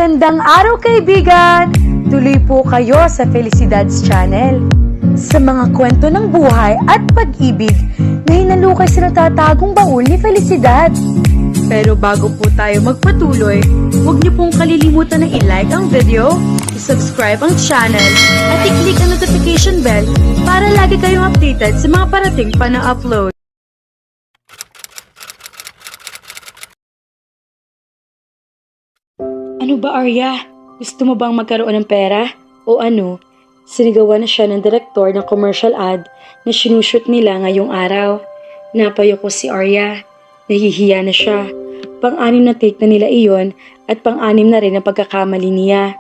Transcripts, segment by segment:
Magandang araw kaibigan! Tuloy po kayo sa Felicidad's Channel. Sa mga kwento ng buhay at pag-ibig na hinalukay sa natatagong baul ni Felicidad. Pero bago po tayo magpatuloy, huwag niyo pong kalilimutan na i-like ang video, i-subscribe ang channel, at i-click ang notification bell para lagi kayong updated sa mga parating pa na upload. Ano ba, Arya? Gusto mo bang magkaroon ng pera? O ano? Sinigawan na siya ng direktor ng commercial ad na sinushoot nila ngayong araw. Napayo ko si Arya. Nahihiya na siya. Pang-anim na take na nila iyon at pang-anim na rin ang pagkakamali niya.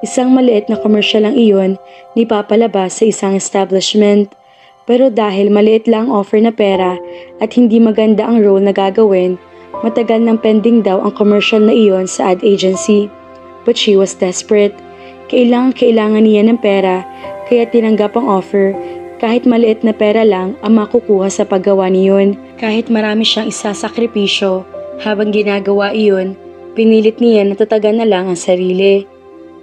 Isang maliit na commercial lang iyon ni papalabas sa isang establishment. Pero dahil maliit lang ang offer na pera at hindi maganda ang role na gagawin, matagal nang pending daw ang commercial na iyon sa ad agency. But she was desperate. Kailangan niya ng pera, kaya tinanggap ang offer. Kahit maliit na pera lang ang makukuha sa paggawa niyon. Kahit marami siyang isasakripisyo, habang ginagawa iyon, pinilit niya na tatagan na lang ang sarili.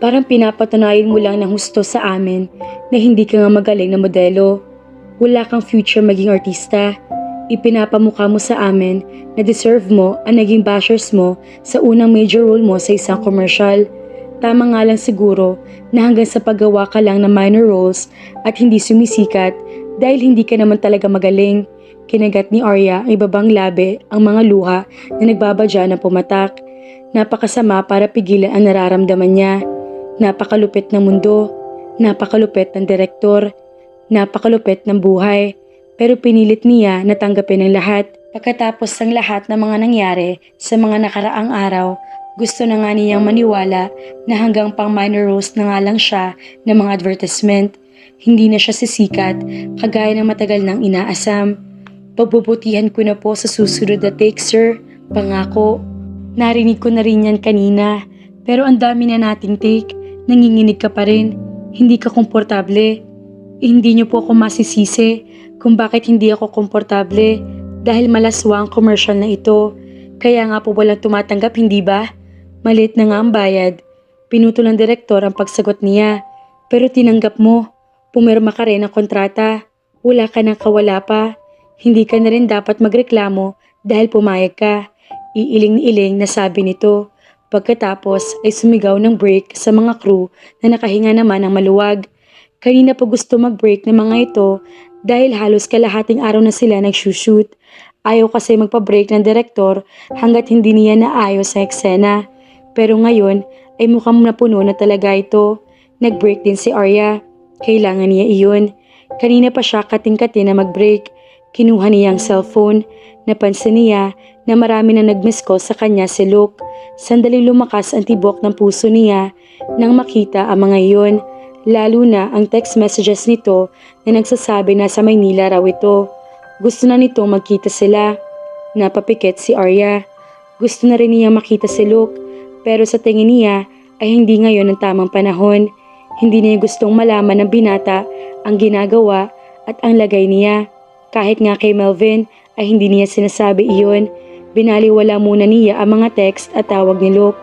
Parang pinapatunayan mo lang ng husto sa amin na hindi ka nga magaling na modelo. Wala kang future maging artista. Ipinapamukha mo sa amin na deserve mo ang naging bashers mo sa unang major role mo sa isang commercial. Tama nga lang siguro na hanggang sa paggawa ka lang ng minor roles at hindi sumisikat dahil hindi ka naman talaga magaling. Kinagat ni Arya ang ibabang labi ang mga luha na nagbabadya ng pumatak. Napakasama para pigilan ang nararamdaman niya. Napakalupit ng mundo, napakalupit ng direktor, napakalupit ng buhay. Pero pinilit niya na tanggapin ang lahat. Pagkatapos ng lahat ng mga nangyari sa mga nakaraang araw, gusto na nga niyang maniwala na hanggang pang minor roles na nga lang siya ng mga advertisement. Hindi na siya sisikat, kagaya ng matagal nang inaasam. Pagbubutihan ko na po sa susunod na take, sir. Pangako. Narinig ko na rin yan kanina. Pero ang dami na nating take. Nanginginig ka pa rin. Hindi ka komportable. Hindi niyo po ako masisisi kung bakit hindi ako komportable dahil malaswa ang commercial na ito. Kaya nga po walang tumatanggap, hindi ba? Maliit na nga ang bayad. Pinutol ng direktor ang pagsagot niya. Pero tinanggap mo. Pumirma ka rin ng kontrata. Wala ka nang kawala pa. Hindi ka na rin dapat magreklamo dahil pumayag ka. Iiling-iling na sabi nito. Pagkatapos ay sumigaw ng break sa mga crew na nakahinga naman ng maluwag. Kanina pa gusto mag-break ng mga ito dahil halos kalahating araw na sila nag-shoot. Ayaw kasi magpa-break ng direktor hanggat hindi niya naayos sa eksena. Pero ngayon ay mukhang napuno na talaga ito. Nag-break din si Arya. Kailangan niya iyon. Kanina pa siya kating-kating na mag-break. Kinuha niya ang cellphone. Napansin niya na marami na nag-miss call sa kanya si Luke. Sandaling lumakas ang tibok ng puso niya nang makita ang mga iyon. Lalo na ang text messages nito na nagsasabi na sa Maynila raw ito. Gusto na nitong magkita sila. Napapikit si Arya. Gusto na rin niya makita si Luke. Pero sa tingin niya ay hindi ngayon ang tamang panahon. Hindi niya gustong malaman ng binata ang ginagawa at ang lagay niya. Kahit nga kay Melvin ay hindi niya sinasabi iyon. Binaliwala muna niya ang mga text at tawag ni Luke.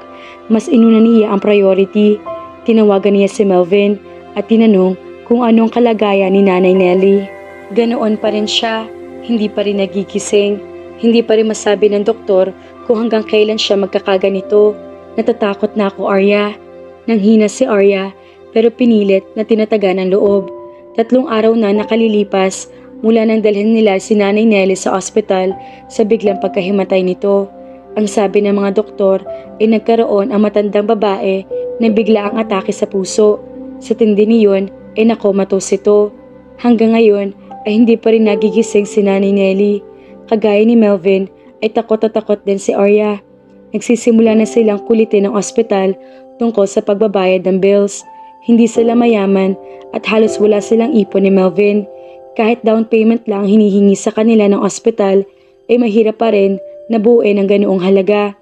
Mas inuna niya ang priority. Tinawagan niya si Melvin at tinanong kung anong kalagayan ni Nanay Nelly. Ganoon pa rin siya, hindi pa rin nagigising, hindi pa rin masabi ng doktor kung hanggang kailan siya magkakaganito. Natatakot na ako, Arya. Nanghina si Arya pero pinilit na tinatagan ang loob. 3 araw na nakalilipas mula nang dalhin nila si Nanay Nelly sa ospital sa biglang pagkahimatay nito. Ang sabi ng mga doktor ay nagkaroon ang matandang babae na bigla ang atake sa puso. Sa tindi niyon ay nakomatose ito. Hanggang ngayon ay hindi pa rin nagigising si Nanay Nelly. Kagaya ni Melvin ay takot na takot din si Arya. Nagsisimula na silang kulitin ng ospital tungkol sa pagbabayad ng bills. Hindi sila mayaman at halos wala silang ipon ni Melvin. Kahit down payment lang hinihingi sa kanila ng ospital ay mahirap pa rin nabuuin ang ganoong halaga.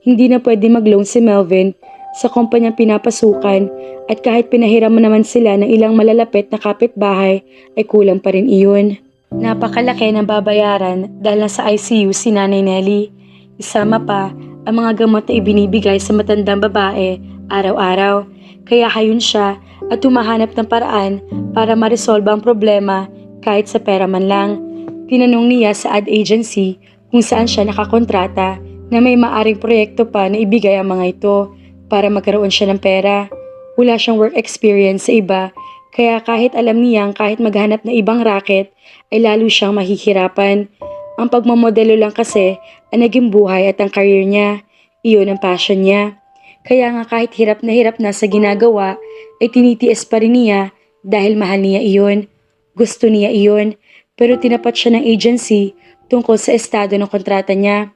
Hindi na pwede mag-loan si Melvin sa kumpanyang pinapasukan at kahit pinahiram naman sila ng ilang malalapit na kapitbahay ay kulang pa rin iyon. Napakalaki ng babayaran dahil nasa ICU si Nanay Nelly. Isama pa ang mga gamot na ibinibigay sa matandang babae araw-araw. Kaya hayun siya at humahanap ng paraan para ma-resolve ang problema kahit sa pera man lang. Tinanong niya sa ad agency kung saan siya nakakontrata na may maaring proyekto pa na ibigay ang mga ito para magkaroon siya ng pera. Wala siyang work experience sa iba, kaya kahit alam niyang kahit maghanap ng ibang racket ay lalo siyang mahihirapan. Ang pagmamodelo lang kasi ang naging buhay at ang career niya. Iyon ang passion niya. Kaya nga kahit hirap na sa ginagawa ay tinitiis pa rin niya dahil mahal niya iyon. Gusto niya iyon, pero tinapat siya ng agency tungkol sa estado ng kontrata niya.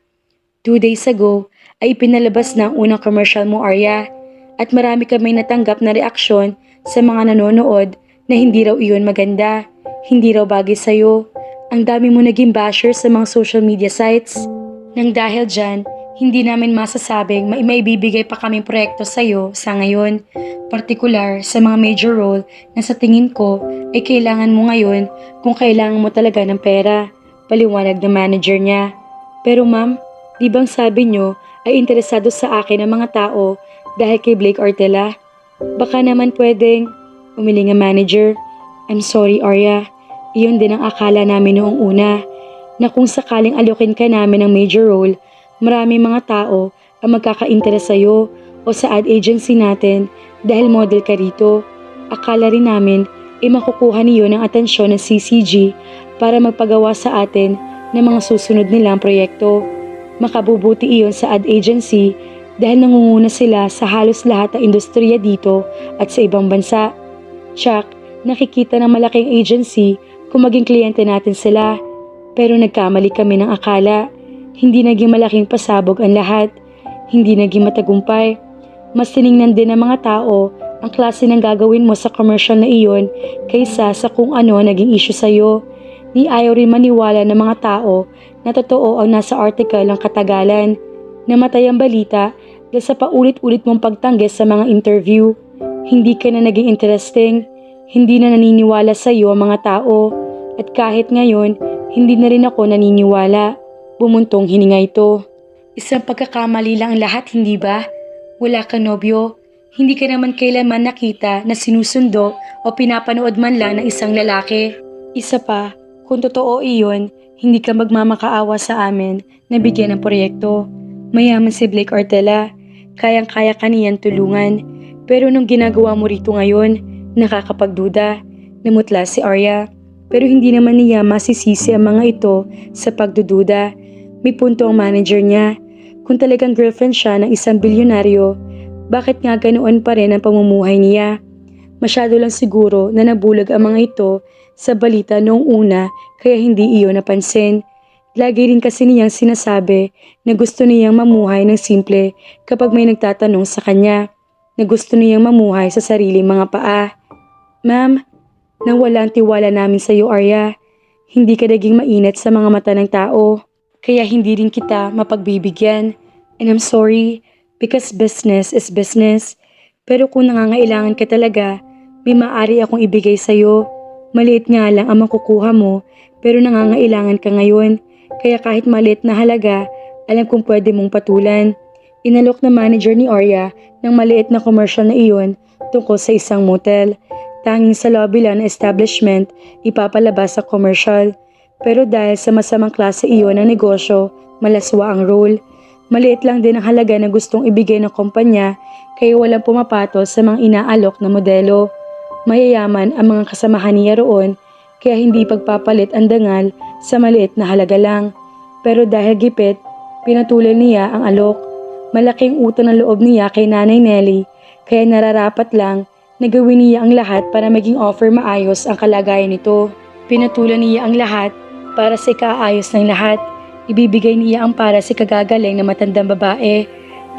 2 days ago ay ipinalabas na ang unang commercial mo, Arya, at marami kaming natanggap na reaksyon sa mga nanonood na hindi raw iyon maganda, hindi raw bagay sa'yo. Ang dami mo naging basher sa mga social media sites. Nang dahil dyan, hindi namin masasabing may bibigay pa kaming proyekto sa'yo sa ngayon, partikular sa mga major role na sa tingin ko ay kailangan mo ngayon kung kailangan mo talaga ng pera, paliwanag ng manager niya. Pero ma'am, di bang sabi nyo ay interesado sa akin ang mga tao dahil kay Blake Ortela? Baka naman pwedeng umiling ang manager. I'm sorry, Arya. Iyon din ang akala namin noong una, na kung sakaling alokin ka namin ng major role, maraming mga tao ang magkaka-interest sa'yo o sa ad agency natin dahil model ka rito. Akala rin namin ay makukuha niyo ng atensyon ng CCG para magpagawa sa atin ng mga susunod nilang proyekto. Makabubuti iyon sa ad agency dahil nangunguna sila sa halos lahat ng industriya dito at sa ibang bansa. Chuck, nakikita ng malaking agency kung maging kliyente natin sila. Pero nagkamali kami ng akala. Hindi naging malaking pasabog ang lahat. Hindi naging matagumpay. Mas tiningnan din ng mga tao ang klase ng gagawin mo sa commercial na iyon kaysa sa kung ano naging issue sa'yo. Ni ayaw rin maniwala ng mga tao na totoo ang nasa article ng katagalan. Namatay ang balita dahil sa paulit-ulit mong pagtanggi sa mga interview. Hindi ka na naging interesting. Hindi na naniniwala sa iyo ang mga tao. At kahit ngayon, hindi na rin ako naniniwala. Bumuntong hininga ito. Isang pagkakamali lang ang lahat, hindi ba? Wala kang nobyo. Hindi ka naman kailanman nakita na sinusundo o pinapanood man lang ng isang lalaki. Isa pa, kung totoo iyon, hindi ka magmamakaawa sa amin na bigyan ng proyekto. Mayaman si Blake Ortela. Kayang-kaya ka niyang tulungan. Pero nung ginagawa mo rito ngayon, nakakapagduda. Namutla si Arya. Pero hindi naman niya masisisi ang mga ito sa pagdududa. May punto ang manager niya. Kung talagang girlfriend siya ng isang bilyonaryo, bakit nga ganoon pa rin ang pamumuhay niya? Masyado lang siguro na nabulag ang mga ito sa balita noong una kaya hindi iyon napansin. Lagi rin kasi niyang sinasabi na gusto niyang mamuhay ng simple kapag may nagtatanong sa kanya. Na gusto niyang mamuhay sa sariling mga paa. Ma'am, nang walang tiwala namin sa iyo, Arya. Hindi ka naging mainit sa mga mata ng tao. Kaya hindi rin kita mapagbibigyan. And I'm sorry, because business is business. Pero kung nangangailangan ka talaga, may maaari akong ibigay sa iyo. Maliit nga lang ang makukuha mo, pero nangangailangan ka ngayon. Kaya kahit maliit na halaga, alam kong pwede mong patulan. Inalok na manager ni Arya ng maliit na commercial na iyon tungkol sa isang motel. Tanging sa lobby lang ng establishment, ipapalabas sa commercial. Pero dahil sa masamang klase iyon ng negosyo, malaswa ang role. Maliit lang din ang halaga na gustong ibigay ng kumpanya, kaya walang pumapatol sa mga inaalok na modelo. Mayayaman ang mga kasamahan niya roon, kaya hindi pagpapalit ang dangal sa maliit na halaga lang. Pero dahil gipit, pinatuloy niya ang alok. Malaking utang ng loob niya kay Nanay Nelly, kaya nararapat lang na gawin niya ang lahat para maging offer maayos ang kalagayan nito. Pinatulan niya ang lahat para sa ikaayos ng lahat. Ibibigay niya ang para sa kagagaling na matandang babae.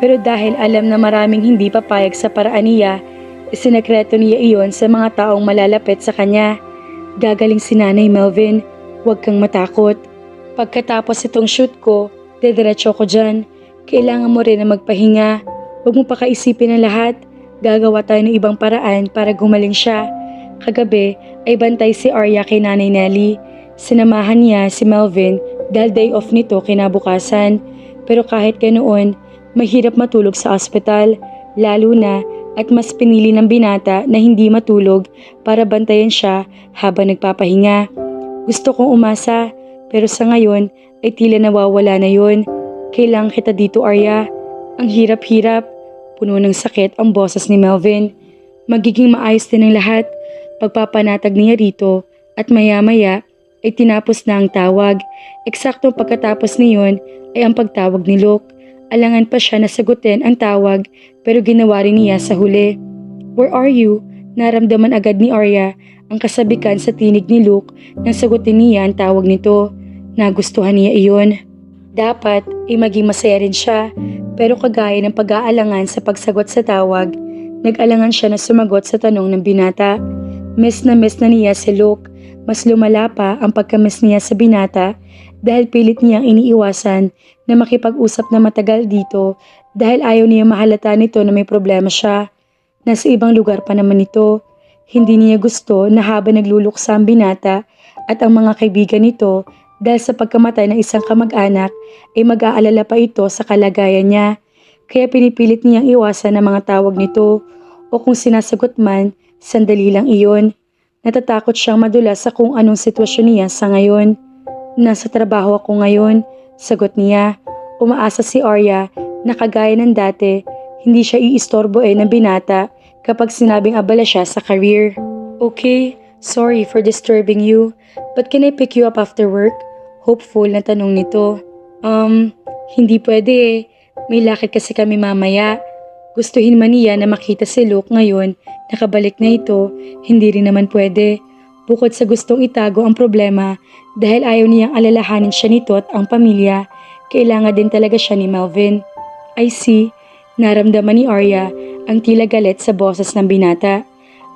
Pero dahil alam na maraming hindi papayag sa paraan niya, isinekreto niya iyon sa mga taong malalapit sa kanya. Gagaling si Nanay Melvin, huwag kang matakot. Pagkatapos itong shoot ko, dediretso ko dyan. Kailangan mo rin na magpahinga. Huwag mo pa kaisipin ang lahat. Gagawa tayo ng ibang paraan para gumaling siya. Kagabi ay bantay si Arya kay Nanay Nelly. Sinamahan niya si Melvin dahil day off nito kinabukasan. Pero kahit ganoon, mahirap matulog sa ospital. lalo na at mas pinili ng binata na hindi matulog para bantayan siya habang nagpapahinga. Gusto kong umasa, pero sa ngayon ay tila nawawala na yon. Kailangan kita dito, Arya. Ang hirap-hirap. Puno ng sakit ang boses ni Melvin. Magiging maayos din ang lahat. Pagpapanatag niya rito at maya-maya ay tinapos na ang tawag. Eksaktong pagkatapos niyon ay ang pagtawag ni Luke. Alangan pa siya na sagutin ang tawag pero ginawa rin niya sa huli. "Where are you?" Naramdaman agad ni Arya ang kasabikan sa tinig ni Luke nang sagutin niya ang tawag nito. Nagustuhan niya iyon. Dapat ay maging masaya rin siya pero kagaya ng pag-aalangan sa pagsagot sa tawag, nag-alangan siya na sumagot sa tanong ng binata. Miss na niya si Luke. Mas lumala pa ang pagka-miss niya sa binata dahil pilit niyang iniiwasan na makipag-usap na matagal dito dahil ayaw niya mahalata nito na may problema siya. Nasa ibang lugar pa naman ito. Hindi niya gusto na habang nagluluksa ang binata at ang mga kaibigan nito dahil sa pagkamatay ng isang kamag-anak ay mag-aalala pa ito sa kalagayan niya. Kaya pinipilit niyang iwasan ang mga tawag nito o kung sinasagot man, sandali lang iyon. Natatakot siyang madulas sa kung anong sitwasyon niya sa ngayon. "Nasa trabaho ako ngayon," sagot niya. Umaasa si Arya na kagaya ng dati, hindi siya iistorboin ng binata kapag sinabing abala siya sa career. "Okay, sorry for disturbing you, but can I pick you up after work?" Hopeful na tanong nito. Hindi pwede eh. May lakad kasi kami mamaya." Gustuhin man niya na makita si Luke ngayon, nakabalik na ito, hindi rin naman pwede. Bukod sa gustong itago ang problema dahil ayaw niyang alalahanin siya nito at ang pamilya, kailangan din talaga siya ni Melvin. "I see," naramdaman ni Arya ang tila galit sa boses ng binata.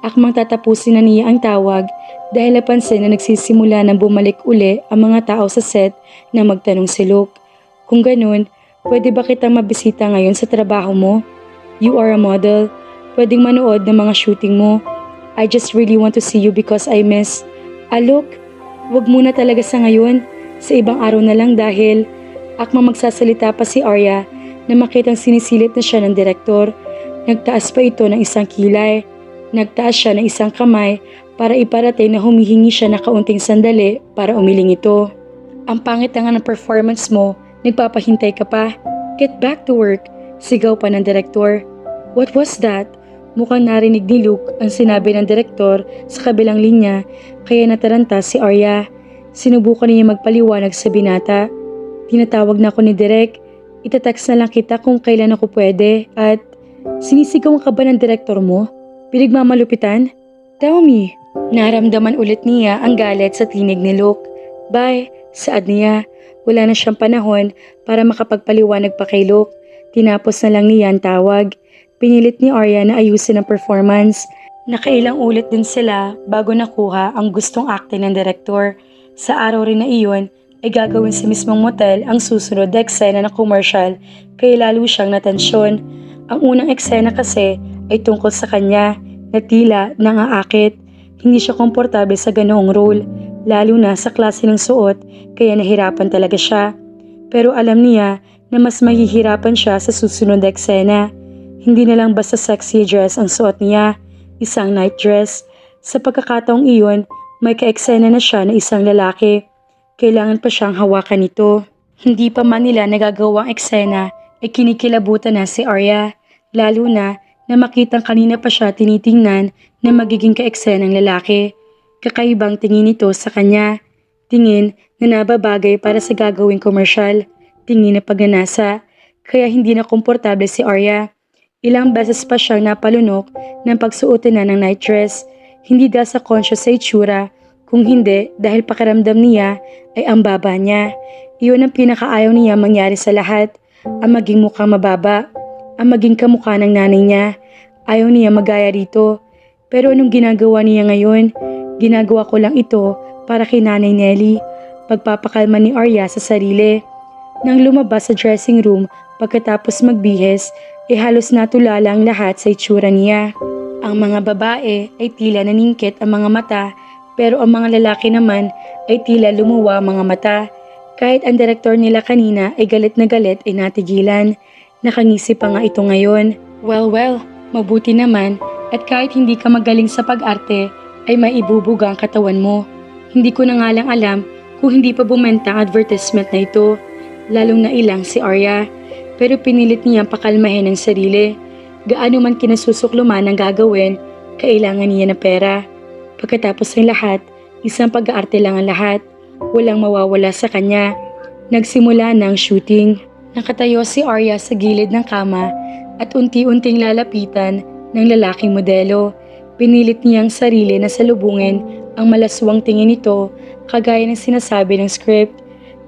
Akmang tatapusin na niya ang tawag dahil napansin na nagsisimula ng bumalik uli ang mga tao sa set na magtanong si Luke. "Kung ganun, pwede ba kitang mabisita ngayon sa trabaho mo? You are a model. Pwedeng manood ng mga shooting mo. I just really want to see you because I miss..." Look, wag muna talaga sa ngayon. Sa ibang araw na lang dahil..." Akmang magsasalita pa si Arya na makitang sinisilip na siya ng direktor. Nagtaas pa ito ng isang kilay. Nagtaas siya ng isang kamay para iparating na humihingi siya na kaunting sandali para umiling ito. "Ang pangit na nga ng performance mo, nagpapahintay ka pa. Get back to work," sigaw pa ng direktor. "What was that?" Mukhang narinig ni Luke ang sinabi ng direktor sa kabilang linya kaya nataranta si Arya. Sinubukan niya magpaliwanag sa binata. "Tinatawag na ako ni Direk. Itatext na lang kita kung kailan ako pwede at..." "Sinisigawan ka ba ng direktor mo? Pinagmamalupitan? Tell me." Naramdaman ulit niya ang galit sa tinig ni Luke. "Bye," saad niya. Wala na siyang panahon para makapagpaliwanag pa kay Luke. Tinapos na lang niya ang tawag. Pinilit ni Arya na ayusin ang performance. Nakailang ulit din sila bago nakuha ang gustong akte ng direktor. Sa araw rin na iyon ay gagawin sa mismong motel ang susunod na eksena ng commercial kaya lalo siyang natensyon. Ang unang eksena kasi ay tungkol sa kanya na tila nangaakit. Hindi siya komportable sa ganoong role, lalo na sa klase ng suot kaya nahirapan talaga siya. Pero alam niya na mas mahihirapan siya sa susunod na eksena. Hindi na lang basta sexy dress ang suot niya, isang night dress. Sa pagkakataong iyon, may kaeksena na siya na isang lalaki. Kailangan pa siyang hawakan nito. Hindi pa man nila nagagawang eksena ay kinikilabutan na si Arya, lalo na makitang kanina pa siya tinitingnan na magiging kaeksena ng lalaki. Kakaibang tingin nito sa kanya. Tingin na nababagay para sa gagawing komersyal. Tingin na pagnanasa. Kaya hindi na komportable si Arya. Ilang beses pa siyang napalunok ng pagsuotin na ng night dress. Hindi dahil sa conscious sa itsura, kung hindi dahil pakiramdam niya ay ang baba niya. Iyon ang pinakaayaw niya mangyari sa lahat. Ang maging mukhang mababa. Ang maging kamukha ng nanay niya. Ayaw niya magaya rito. Pero anong ginagawa niya ngayon? Ginagawa ko lang ito para kay Nanay Nelly. Pagpapakalma ni Arya sa sarili. Nang lumabas sa dressing room pagkatapos magbihis, halos natulala ang lahat sa itsura niya. Ang mga babae ay tila naningkit ang mga mata, pero ang mga lalaki naman ay tila lumuwa ang mga mata. Kahit ang direktor nila kanina ay galit na galit ay natigilan. Nakangisi pa nga ito ngayon. Well, mabuti naman at kahit hindi ka magaling sa pag-arte ay maibubuga ang katawan mo. Hindi ko na nga lang alam kung hindi pa bumenta ang advertisement na ito, lalong nailang si Arya. Pero pinilit niyang pakalmahin ang sarili. Gaano man kinasusulman ang gagawin, kailangan niya ng pera. Pagkatapos ng lahat, isang pag-aarte lang ang lahat. Walang mawawala sa kanya. Nagsimula na ang shooting. Nakatayo si Arya sa gilid ng kama at unti-unting lalapitan ng lalaking modelo. Pinilit niyang sarili na salubungin ang malaswang tingin nito kagaya ng sinasabi ng script.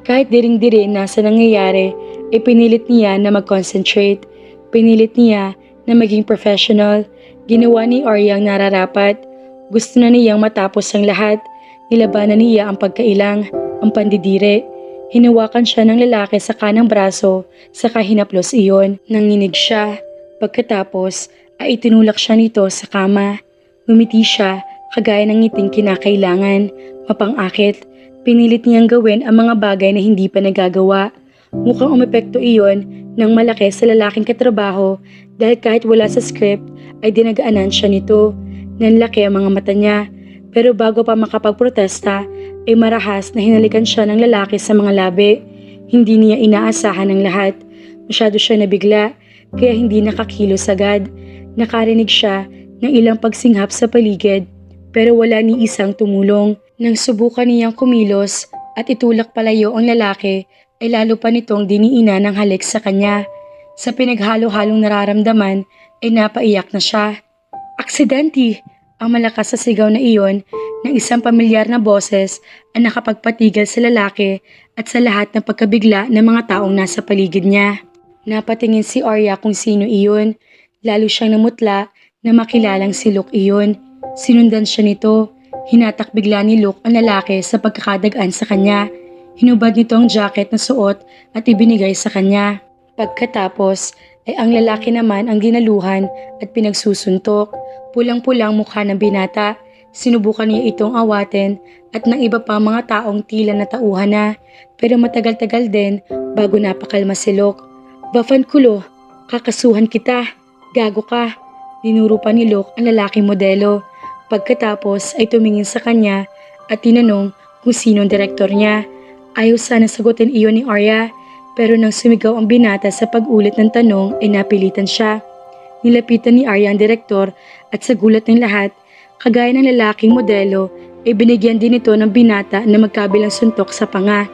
Kahit diring-dirin nasa nangyayari, ay pinilit niya na mag-concentrate. Pinilit niya na maging professional. Ginawa ni Arya ang nararapat. Gusto na niyang matapos ang lahat. Nilabanan niya ang pagkailang, ang pandidire. Hinawakan siya ng lalaki sa kanang braso, saka hinaplos iyon. Nanginig siya. Pagkatapos ay itinulak siya nito sa kama. Ngumiti siya, kagaya ng ngiting kinakailangan. Mapang-akit, pinilit niyang gawin ang mga bagay na hindi pa nagagawa. Mukhang umepekto iyon ng malaki sa lalaking katrabaho dahil kahit wala sa script ay dinagaanan siya nito. Nanlaki ang mga mata niya. Pero bago pa makapagprotesta, ay marahas na hinalikan siya ng lalaki sa mga labi. Hindi niya inaasahan ang lahat. Masyado siya nabigla, kaya hindi nakakilos agad. Nakarinig siya ng ilang pagsinghap sa paligid, pero wala ni isang tumulong. Nang subukan niyang kumilos at itulak palayo ang lalaki, ay lalo pa nitong diniina ng halik sa kanya. Sa pinaghalo-halong nararamdaman, ay napaiyak na siya. Aksidente! Ang malakas sa sigaw na iyon ng isang pamilyar na boses ang nakapagpatigil sa lalaki at sa lahat ng pagkabigla ng mga taong nasa paligid niya. Napatingin si Arya kung sino iyon. Lalo siyang namutla na makilalang si Luke iyon. Sinundan siya nito. Hinatak bigla ni Luke ang lalaki sa pagkakadagaan sa kanya. Hinubad nito ang jacket na suot at ibinigay sa kanya. Pagkatapos ay ang lalaki naman ang ginaluhan at pinagsusuntok. Pulang-pulang mukha ng binata. Sinubukan niya itong awatin at ng iba pa mga taong tila natauhan na. Pero matagal-tagal din bago napakalma si Luke. Bafankulo, kakasuhan kita. Gago ka. Dinuro pa ni Luke ang lalaking modelo. Pagkatapos ay tumingin sa kanya at tinanong kung sino ang direktor niya. Ayaw sana sagutin iyon ni Arya. Pero nang sumigaw ang binata sa pag-ulit ng tanong ay napilitan siya. Nilapitan ni Arya ang direktor at sa gulat ng lahat, kagaya ng lalaking modelo, ay binigyan din ito ng binata na magkabilang suntok sa panga.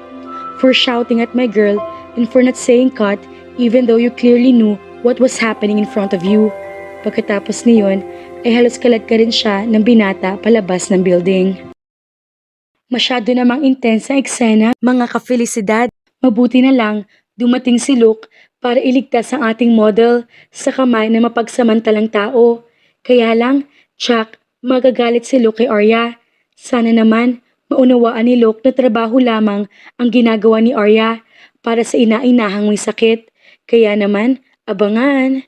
For shouting at my girl and for not saying cut even though you clearly knew what was happening in front of you. Pagkatapos niyon ay halos kalat ka rin siya ng binata palabas ng building. Masyado namang intense ang eksena, mga kafelisidad. Mabuti na lang dumating si Luke para iligtas ang ating model sa kamay ng mapagsamantalang tao. Kaya lang, Chuck, magagalit si Luke kay Arya. Sana naman maunawaan ni Luke na trabaho lamang ang ginagawa ni Arya para sa ina-inahang may sakit. Kaya naman, abangan.